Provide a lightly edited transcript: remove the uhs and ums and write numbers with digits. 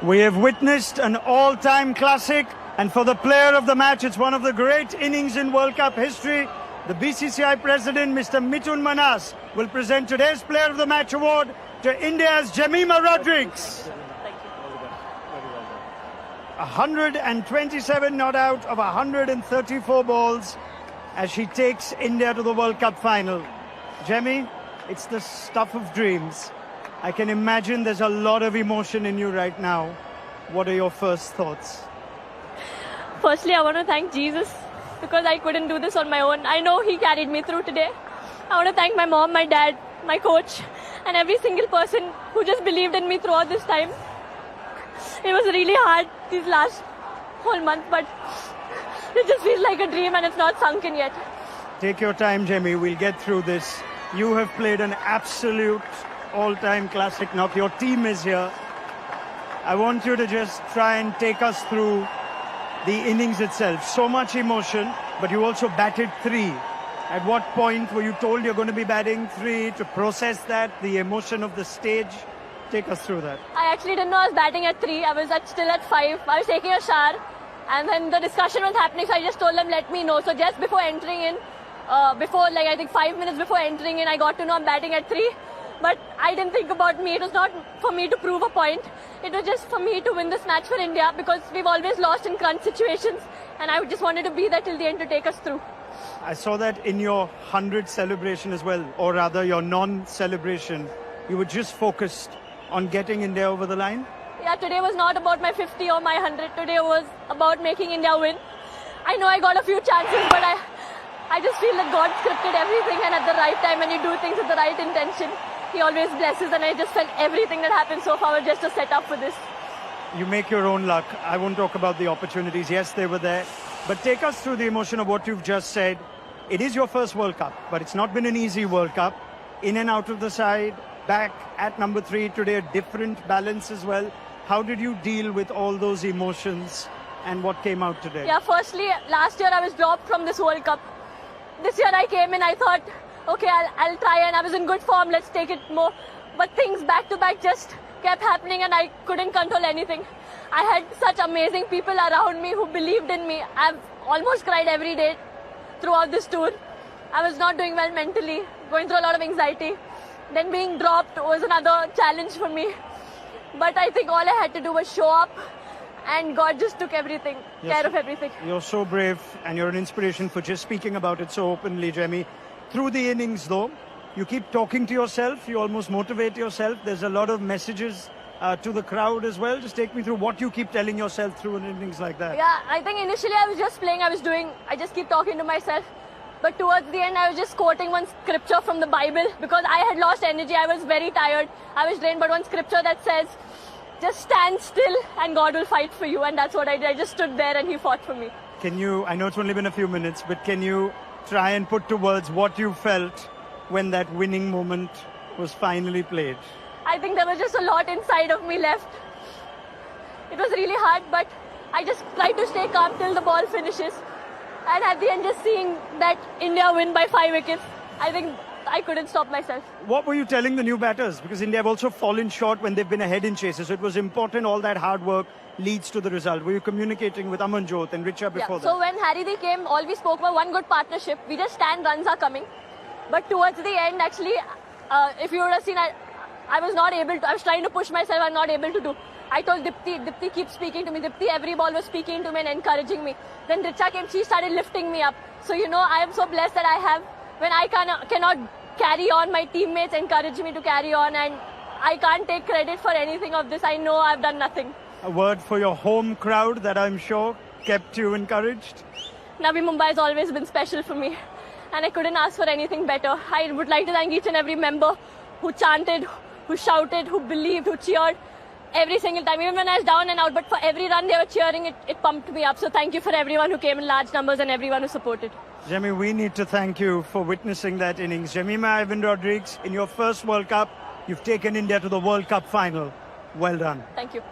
We have witnessed an all-time classic, and for the player of the match, it's one of the great innings in World Cup history. The BCCI president, Mr. Mithun Manas, will present today's Player of the Match award to India's Jemimah Rodrigues. 127 not out of 134 balls as she takes India to the World Cup final. Jemmy, it's the stuff of dreams. I can imagine there's a lot of emotion in you right now. What are your first thoughts? Firstly, I want to thank Jesus because I couldn't do this on my own. I know He carried me through today. I want to thank my mom, my dad, my coach, and every single person who just believed in me throughout this time. It was really hard these last whole month, but it just feels like a dream and it's not sunk in yet. Take your time, Jemmy. We'll get through this. You have played an absolute all-time classic knock. Your team is here. I want you to just try and take us through the innings itself. So much emotion, but you also batted 3. At what point were you told you're going to be batting 3 to process that, the emotion of the stage? Take us through that. I actually didn't know I was batting at 3. I was still at 5. I was taking a shower and then the discussion was happening, so I just told them, let me know. So just before entering in, I think 5 minutes before entering in, I got to know I'm batting at 3. But I didn't think about me. It was not for me to prove a point. It was just for me to win this match for India because we've always lost in crunch situations and I just wanted to be there till the end to take us through. I saw that in your 100 celebration as well, or rather your non-celebration. You were just focused on getting India over the line? Yeah, today was not about my 50 or my 100. Today was about making India win. I know I got a few chances, but I just feel that God scripted everything, and at the right time when you do things with the right intention, He always blesses, and I just felt everything that happened so far was just a setup for this. You make your own luck. I won't talk about the opportunities. Yes, they were there. But take us through the emotion of what you've just said. It is your first World Cup, but it's not been an easy World Cup. In and out of the side, back at number 3 today, a different balance as well. How did you deal with all those emotions and what came out today? Yeah, firstly, last year I was dropped from this World Cup. This year I came in, I thought, okay, I'll try, and I was in good form, let's take it more. But things back to back just kept happening and I couldn't control anything. I had such amazing people around me who believed in me. I've almost cried every day throughout this tour. I was not doing well mentally, going through a lot of anxiety. Then being dropped was another challenge for me. But I think all I had to do was show up and God just took everything, care of everything. You're so brave and you're an inspiration for just speaking about it so openly, Jemmy. Through the innings though, you keep talking to yourself, you almost motivate yourself. There's a lot of messages to the crowd as well. Just take me through what you keep telling yourself through an innings like that. Yeah, I think initially I was just playing, I just keep talking to myself. But towards the end, I was just quoting one scripture from the Bible because I had lost energy. I was very tired. I was drained. But one scripture that says, just stand still and God will fight for you. And that's what I did. I just stood there and He fought for me. Can you, I know it's only been a few minutes, but can you try and put to words what you felt when that winning moment was finally played? I think there was just a lot inside of me left. It was really hard, but I just tried to stay calm till the ball finishes. And at the end, just seeing that India win by 5 wickets, I think I couldn't stop myself. What were you telling the new batters? Because India have also fallen short when they've been ahead in chases. So it was important all that hard work leads to the result. Were you communicating with Amanjot and Richa before that? So when Harry came, all we spoke about one good partnership. We just stand, runs are coming. But towards the end, actually, if you would have seen, I was not able to. I was trying to push myself, I'm not able to do. I told Dipti keep speaking to me. Dipti every ball was speaking to me and encouraging me. Then Richa came, she started lifting me up. So I am so blessed that I have, when I cannot carry on, my teammates encourage me to carry on, and I can't take credit for anything of this. I know I've done nothing. A word for your home crowd that I'm sure kept you encouraged? Navi Mumbai has always been special for me, and I couldn't ask for anything better. I would like to thank each and every member who chanted, who shouted, who believed, who cheered every single time, even when I was down and out. But for every run they were cheering, it pumped me up. So thank you for everyone who came in large numbers and everyone who supported. Jemmy, we need to thank you for witnessing that innings. Jemimah Rodrigues, in your first World Cup, you've taken India to the World Cup final. Well done. Thank you.